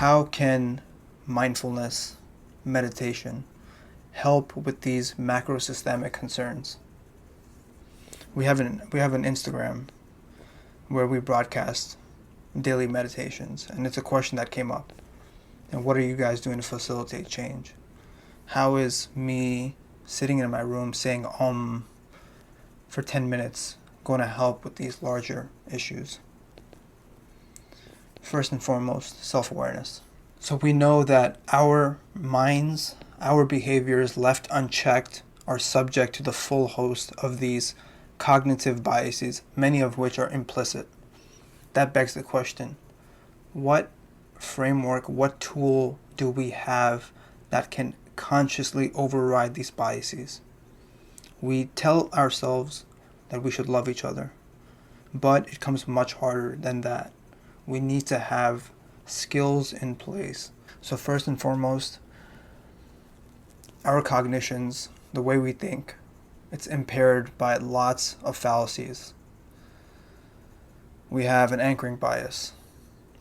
how can mindfulness meditation help with these macrosystemic concerns? We have an Instagram where we broadcast daily meditations, and it's a question that came up. And what are you guys doing to facilitate change? How is me sitting in my room saying for 10 minutes going to help with these larger issues? First and foremost, self-awareness. So we know that our minds, our behaviors left unchecked are subject to the full host of these cognitive biases, many of which are implicit. That begs the question, what framework, what tool do we have that can consciously override these biases? We tell ourselves that we should love each other, but it comes much harder than that. We need to have skills in place. So first and foremost, our cognitions, the way we think, it's impaired by lots of fallacies. We have an anchoring bias.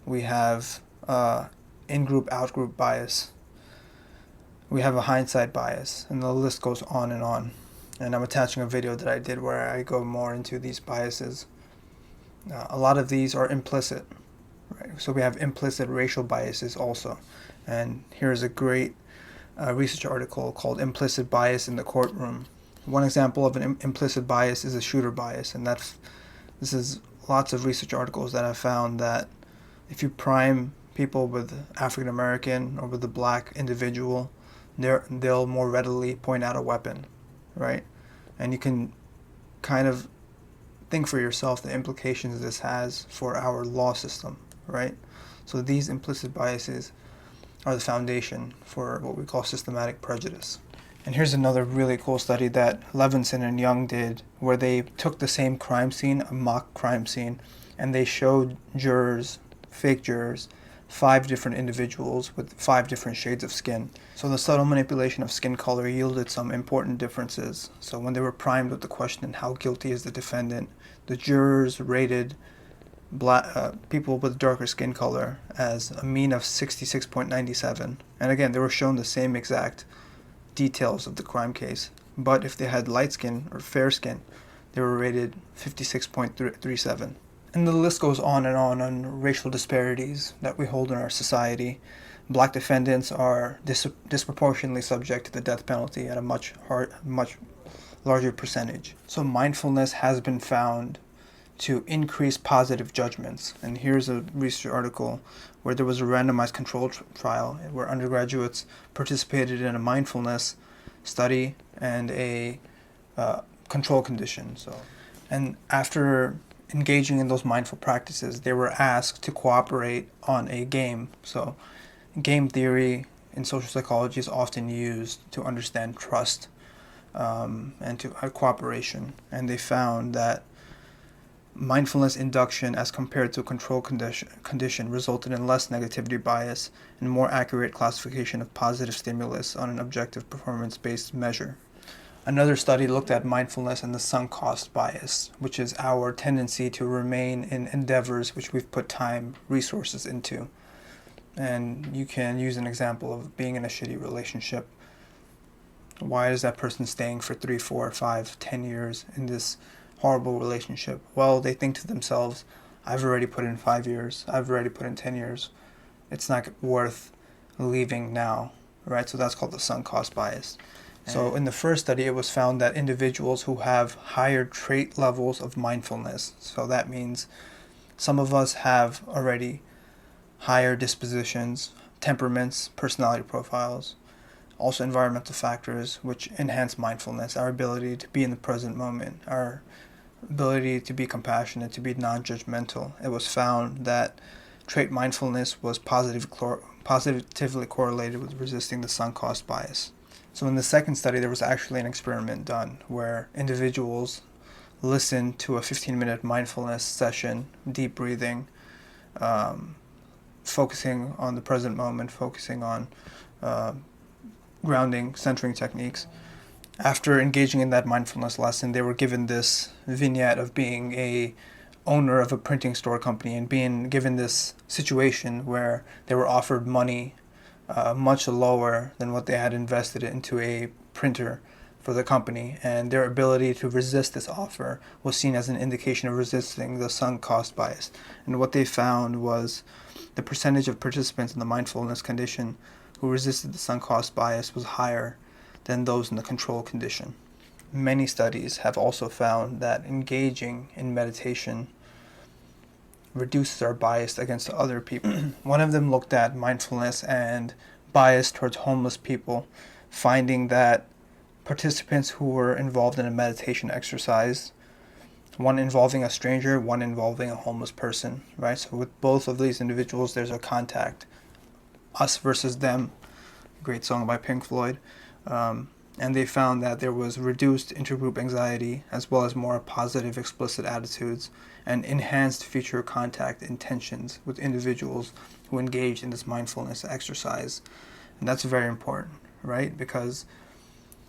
We have in-group, out-group bias. We have a hindsight bias, and the list goes on and on. And I'm attaching a video that I did where I go more into these biases. A lot of these are implicit, right? So we have implicit racial biases also. And here's a great research article called Implicit Bias in the Courtroom. One example of an implicit bias is a shooter bias, and this is lots of research articles that have found that if you prime people with African American or with a black individual, they'll more readily point out a weapon, right? And you can kind of think for yourself the implications this has for our law system, right? So these implicit biases are the foundation for what we call systematic prejudice. And here's another really cool study that Levinson and Young did, where they took the same crime scene, a mock crime scene, and they showed jurors, fake jurors, 5 different individuals with 5 different shades of skin. So the subtle manipulation of skin color yielded some important differences. So when they were primed with the question, how guilty is the defendant, the jurors rated people with darker skin color as a mean of 66.97. And again, they were shown the same exact details of the crime case. But if they had light skin or fair skin, they were rated 56.37. And the list goes on racial disparities that we hold in our society. Black defendants are disproportionately subject to the death penalty at a much larger percentage. So mindfulness has been found to increase positive judgments. And here's a research article where there was a randomized control trial where undergraduates participated in a mindfulness study and a control condition. And after engaging in those mindful practices, they were asked to cooperate on a game. So game theory in social psychology is often used to understand trust and to cooperation. And they found that mindfulness induction as compared to a control condition resulted in less negativity bias and more accurate classification of positive stimulus on an objective performance-based measure. Another study looked at mindfulness and the sunk cost bias, which is our tendency to remain in endeavors which we've put time, resources into. And you can use an example of being in a shitty relationship. Why is that person staying for 3, 4, 5, 10 years in this horrible relationship? Well, they think to themselves, I've already put in 5 years, I've already put in 10 years. It's not worth leaving now, right? So that's called the sunk cost bias. So in the first study, it was found that individuals who have higher trait levels of mindfulness, so that means some of us have already higher dispositions, temperaments, personality profiles, also environmental factors which enhance mindfulness, our ability to be in the present moment, our ability to be compassionate, to be non-judgmental. It was found that trait mindfulness was positively correlated with resisting the sunk cost bias. So in the second study, there was actually an experiment done where individuals listened to a 15-minute mindfulness session, deep breathing, focusing on the present moment, focusing on grounding, centering techniques. After engaging in that mindfulness lesson, they were given this vignette of being a owner of a printing store company and being given this situation where they were offered money much lower than what they had invested into a printer for the company, and their ability to resist this offer was seen as an indication of resisting the sunk cost bias. And what they found was the percentage of participants in the mindfulness condition who resisted the sunk cost bias was higher than those in the control condition. Many studies have also found that engaging in meditation reduces our bias against other people. One of them looked at mindfulness and bias towards homeless people, finding that participants who were involved in a meditation exercise, one involving a stranger, one involving a homeless person, right? So with both of these individuals, there's a contact. Us versus them, great song by Pink Floyd. And they found that there was reduced intergroup anxiety, as well as more positive explicit attitudes and enhanced future contact intentions with individuals who engaged in this mindfulness exercise. And that's very important, right? Because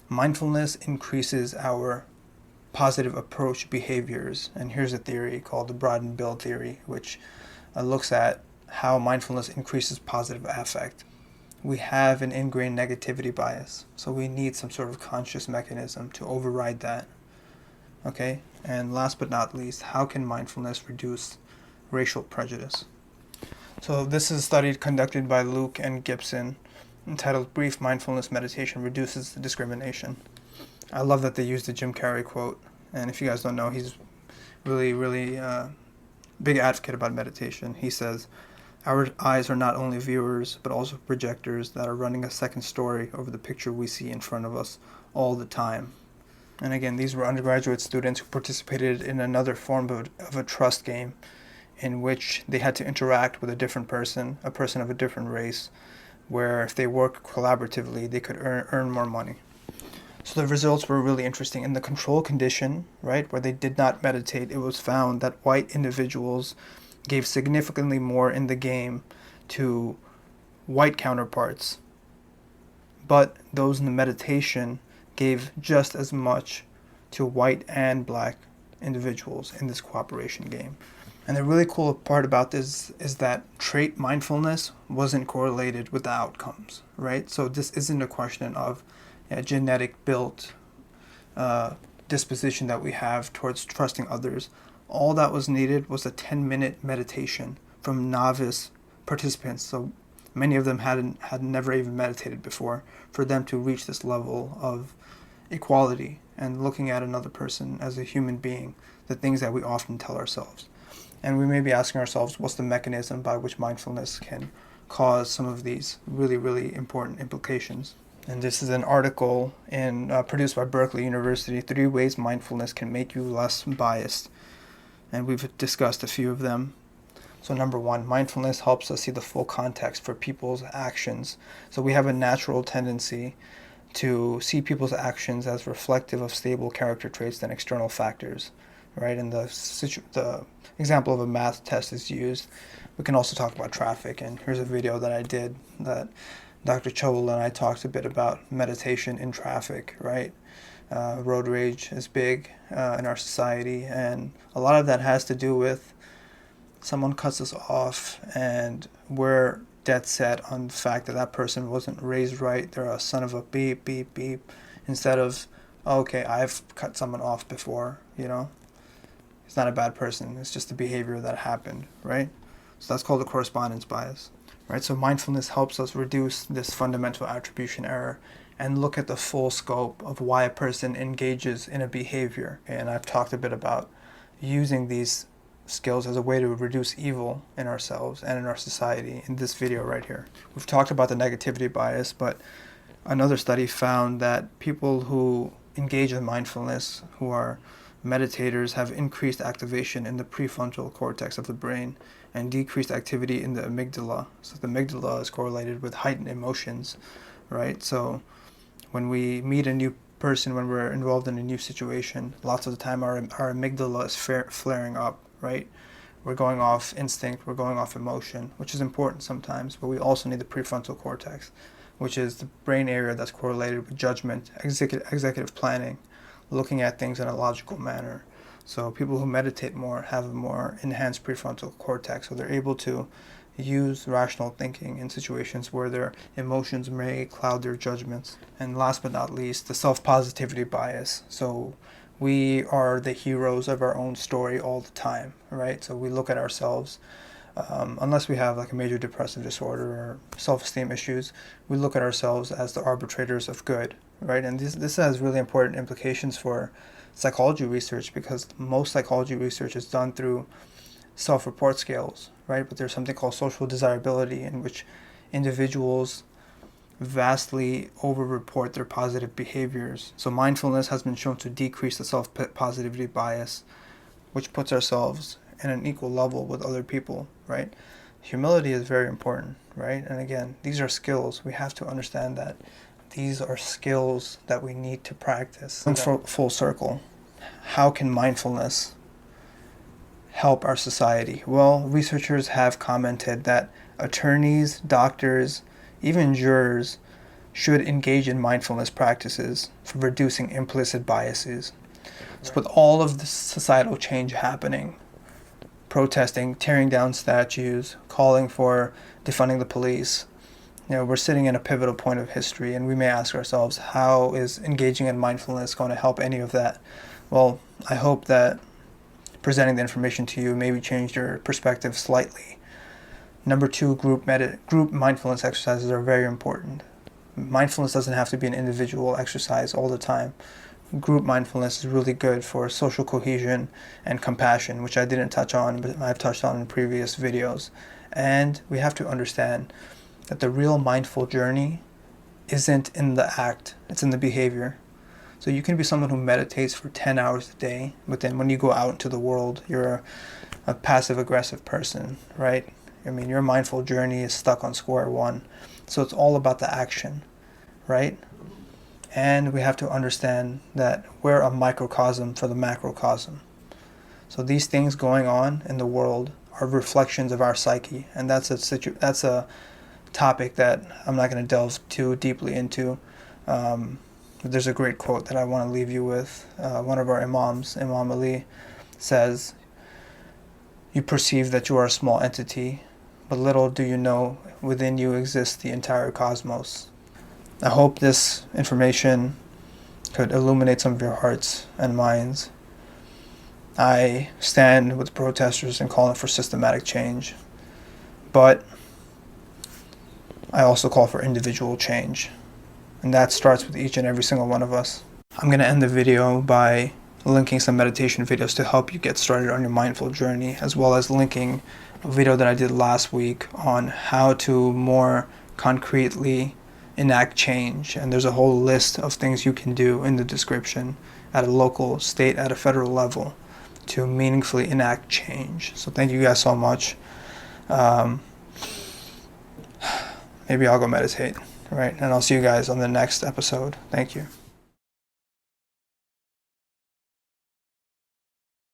mindfulness increases our positive approach behaviors. And here's a theory called the broad and build theory, which looks at how mindfulness increases positive affect. We have an ingrained negativity bias, so we need some sort of conscious mechanism to override that. Okay? And last but not least, how can mindfulness reduce racial prejudice? So this is a study conducted by Lueke and Gibson, entitled Brief Mindfulness Meditation Reduces Discrimination. I love that they used the Jim Carrey quote, and if you guys don't know, he's really big advocate about meditation. He says, "Our eyes are not only viewers, but also projectors that are running a second story over the picture we see in front of us all the time." And again, these were undergraduate students who participated in another form of a trust game in which they had to interact with a different person, a person of a different race, where if they work collaboratively, they could earn more money. So the results were really interesting. In the control condition, right, where they did not meditate, it was found that white individuals gave significantly more in the game to white counterparts, but those in the meditation gave just as much to white and black individuals in this cooperation game. And the really cool part about this is that trait mindfulness wasn't correlated with the outcomes, right? So this isn't a question of a genetic built disposition that we have towards trusting others. All that was needed was a 10-minute meditation from novice participants. So many of them had never even meditated before, for them to reach this level of equality and looking at another person as a human being, the things that we often tell ourselves. And we may be asking ourselves, what's the mechanism by which mindfulness can cause some of these really important implications? And this is an article produced by Berkeley University, 3 Ways Mindfulness Can Make You Less Biased. And we've discussed a few of them. So number 1, mindfulness helps us see the full context for people's actions. So we have a natural tendency to see people's actions as reflective of stable character traits than external factors, right? And the example of a math test is used. We can also talk about traffic, and here's a video that I did that Dr. Chowell and I talked a bit about meditation in traffic, right? Road rage is big in our society, and a lot of that has to do with someone cuts us off and we're dead set on the fact that that person wasn't raised right, they're a son of a beep, beep, beep, instead of, okay, I've cut someone off before, It's not a bad person, it's just the behavior that happened, right? So that's called the correspondence bias, right? So mindfulness helps us reduce this fundamental attribution error and look at the full scope of why a person engages in a behavior. And I've talked a bit about using these skills as a way to reduce evil in ourselves and in our society in this video right here. We've talked about the negativity bias, but another study found that people who engage in mindfulness, who are meditators, have increased activation in the prefrontal cortex of the brain and decreased activity in the amygdala. So the amygdala is correlated with heightened emotions, right? So when we meet a new person, when we're involved in a new situation, lots of the time our amygdala is flaring up, right? We're going off instinct, we're going off emotion, which is important sometimes, but we also need the prefrontal cortex, which is the brain area that's correlated with judgment, executive planning, looking at things in a logical manner, So people who meditate more have a more enhanced prefrontal cortex, so they're able to use rational thinking in situations where their emotions may cloud their judgments. And last but not least, the self-positivity bias. So we are the heroes of our own story all the time, right? So we look at ourselves, unless we have like a major depressive disorder or self-esteem issues, we look at ourselves as the arbitrators of good, right? And this has really important implications for psychology research, because most psychology research is done through self-report scales, right? But there's something called social desirability, in which individuals vastly over-report their positive behaviors. So mindfulness has been shown to decrease the self-positivity bias, which puts ourselves in an equal level with other people, right? Humility is very important, right? And again, these are skills. We have to understand that these are skills that we need to practice. And full circle, how can mindfulness help our society? Well, researchers have commented that attorneys, doctors, even jurors should engage in mindfulness practices for reducing implicit biases. So with all of the societal change happening, protesting, tearing down statues, calling for defunding the police, we're sitting in a pivotal point of history, and we may ask ourselves, how is engaging in mindfulness going to help any of that? Well, I hope that presenting the information to you maybe changed your perspective slightly. Number 2, group mindfulness exercises are very important. Mindfulness doesn't have to be an individual exercise all the time. Group mindfulness is really good for social cohesion and compassion, which I didn't touch on, but I've touched on in previous videos. And we have to understand that the real mindful journey isn't in the act, it's in the behavior. So you can be someone who meditates for 10 hours a day, but then when you go out into the world, you're a passive-aggressive person, right? I mean, your mindful journey is stuck on square one. So it's all about the action, right? And we have to understand that we're a microcosm for the macrocosm. So these things going on in the world are reflections of our psyche, and that's a topic that I'm not going to delve too deeply into. There's a great quote that I want to leave you with. One of our imams, Imam Ali, says, "You perceive that you are a small entity, but little do you know within you exists the entire cosmos." I hope this information could illuminate some of your hearts and minds. I stand with protesters in calling for systematic change, but I also call for individual change, and that starts with each and every single one of us. I'm going to end the video by linking some meditation videos to help you get started on your mindful journey, as well as linking a video that I did last week on how to more concretely enact change. And there's a whole list of things you can do in the description at a local, state, at a federal level to meaningfully enact change. So thank you guys so much. Maybe I'll go meditate, right? And I'll see you guys on the next episode. Thank you.